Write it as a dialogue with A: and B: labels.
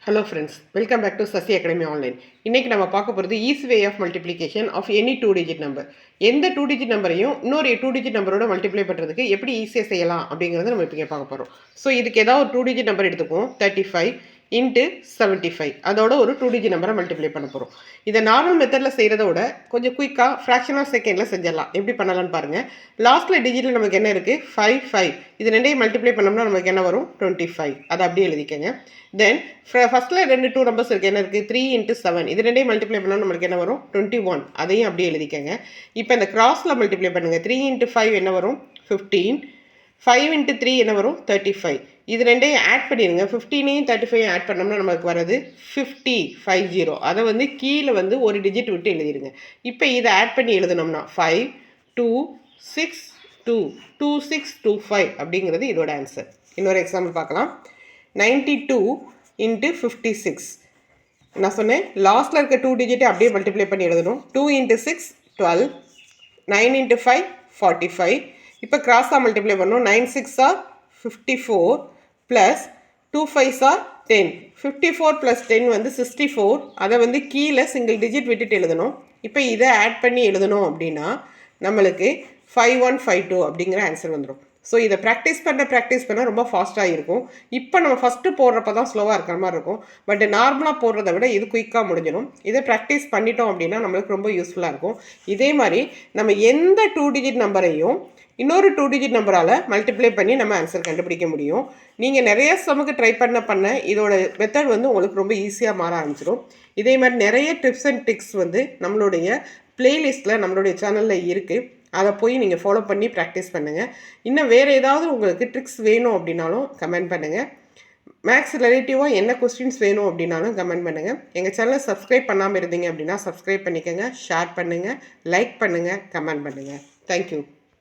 A: Hello friends, welcome back to Sasi Academy Online. இன்னைக்கு நம்ம பார்க்க போகிறது easy way of multiplication of any 2-digit number. எந்த 2-digit நம்பரையும் இன்னொரு 2-digit நம்பரோட மல்டிப்ளை பண்ணுறதுக்கு எப்படி ஈஸியாக செய்யலாம் அப்படிங்கிறத நம்ம இப்போ பார்க்க போகிறோம். ஸோ இதுக்கு ஏதாவது ஒரு 2-digit நம்பர் எடுத்துக்குவோம். 35 into 75 அதோட ஒரு 2-digit நம்பரை மல்டிப்ளை பண்ண போகிறோம். இதை நார்மல் மெத்தடில் செய்கிறத விட கொஞ்சம் குயிக்காக ஃப்ராக்ஷன் ஆஃப் செகண்டில் செஞ்சிடலாம். எப்படி பண்ணலான்னு பாருங்கள். லாஸ்ட்டில் டிஜிட்டில் நமக்கு என்ன இருக்குது? 5 இது ரெண்டையும் மல்டிப்ளை பண்ணோம்னா நமக்கு என்ன வரும்? 25. அதை அப்படியே எழுதிக்கங்க. தென் ஃபஸ்ட்டில் 2 நம்பர்ஸ் இருக்குது. என்ன இருக்குது? 3 into 7 இது ரெண்டையும் மல்டிப்ளை பண்ணால் நம்மளுக்கு என்ன வரும்? 21. அதையும் அப்படியே எழுதிக்கங்க. இப்போ இந்த கிராஸில் மல்டிப்ளை பண்ணுங்கள். 3 into 5 என்ன வரும்? 15. 5 into 3 என்ன வரும்? 35. இது ரெண்டையும் ஆட் பண்ணிடுங்க. 15ஐயும் 35ஐயும் ஆட் பண்ணோம்னா நமக்கு வரது 50. அதை வந்து கீழே வந்து ஒரு டிஜிட் விட்டு எழுதிடுங்க. இப்போ இதை ஆட் பண்ணி எழுதினோம்னா 5 2 6 2 2625 அப்படிங்கிறது இதோட ஆன்சர். இன்னொரு எக்ஸாம்பிள் பார்க்கலாம். 92 into 56. நான் சொன்னேன் லாஸ்ட்டில் இருக்க 2 டிஜிட்டை அப்படியே மல்டிப்ளை பண்ணி எழுதணும். 2 into 6 12. 9 into 5 45. இப்போ கிராஸாக மல்டிப்ளை பண்ணணும். 9 6 are 54 ப்ளஸ் 2 5 are 10. 54 ப்ளஸ் 10 வந்து 64. அதை வந்து கீழே சிங்கிள் டிஜிட் விட்டுட்டு எழுதணும். இப்போ இதை ஆட் பண்ணி எழுதணும் அப்படின்னா நம்மளுக்கு 5152 அப்படிங்கிற ஆன்சர் வந்துடும். ஸோ இதை ப்ராக்டிஸ் பண்ண ரொம்ப ஃபாஸ்ட்டாக இருக்கும். இப்போ நம்ம ஃபஸ்ட்டு போடுறப்ப தான் ஸ்லோவாக இருக்கிற மாதிரி இருக்கும். பட் நார்மலாக போடுறத விட இது குயிக்காக முடிஞ்சிடும். இதை ப்ராக்டிஸ் பண்ணிட்டோம் அப்படின்னா நம்மளுக்கு ரொம்ப யூஸ்ஃபுல்லாக இருக்கும். இதே மாதிரி நம்ம எந்த 2 டிஜிட் நம்பரையும் இன்னொரு 2 டிஜிட் நம்பரால் மல்டிப்ளை பண்ணி நம்ம ஆன்சர் கண்டுபிடிக்க முடியும். நீங்கள் நிறைய சமுக்கு ட்ரை பண்ண இதோட மெத்தட் வந்து உங்களுக்கு ரொம்ப ஈஸியாக மாற ஆரம்பிச்சிடும். இதே மாதிரி நிறைய டிப்ஸ் அண்ட் ட்ரிக்ஸ் வந்து நம்மளுடைய பிளேலிஸ்ட்டில் நம்மளுடைய சேனலில் இருக்குது. அதை போய் நீங்கள் ஃபாலோ பண்ணி ப்ராக்டிஸ் பண்ணுங்கள். இன்னும் வேறு ஏதாவது உங்களுக்கு ட்ரிக்ஸ் வேணும் அப்படின்னாலும் கமெண்ட் பண்ணுங்கள். மேக்ஸ் ரிலேட்டிவாக என்ன கொஸ்டின்ஸ் வேணும் அப்படின்னாலும் கமெண்ட் பண்ணுங்கள். எங்கள் சேனலை சப்ஸ்கிரைப் பண்ணாமல் இருந்தீங்க அப்படின்னா சப்ஸ்கிரைப் பண்ணிக்கோங்க, ஷேர் பண்ணுங்கள், லைக் பண்ணுங்கள், கமெண்ட் பண்ணுங்கள். தேங்க்யூ.